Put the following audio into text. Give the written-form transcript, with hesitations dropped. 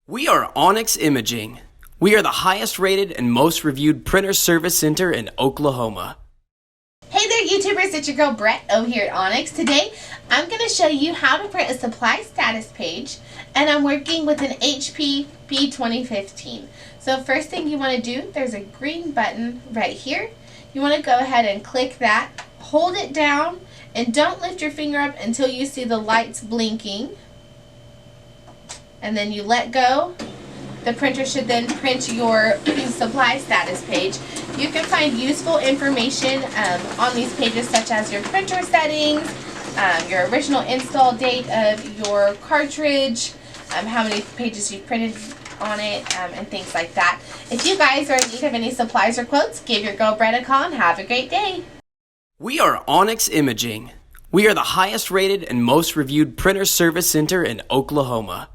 We are Onyx Imaging. We are the highest rated and most reviewed printer service center in Oklahoma. Hey there YouTubers, it's your girl Brett over here at Onyx. Today I'm going to show you how to print a supply status page, and I'm working with an HP P2015. So first thing you want to do, there's a green button right here. You want to go ahead and click that, hold it down, and don't lift your finger up until you see the lights blinking. And then you let go. The printer should then print your supply status page. You can find useful information on these pages, such as your printer settings, your original install date of your cartridge, how many pages you've printed on it, and things like that. If you guys are in need of any supplies or quotes, give your girl Brett a call and have a great day. We are Onyx Imaging. We are the highest rated and most reviewed printer service center in Oklahoma.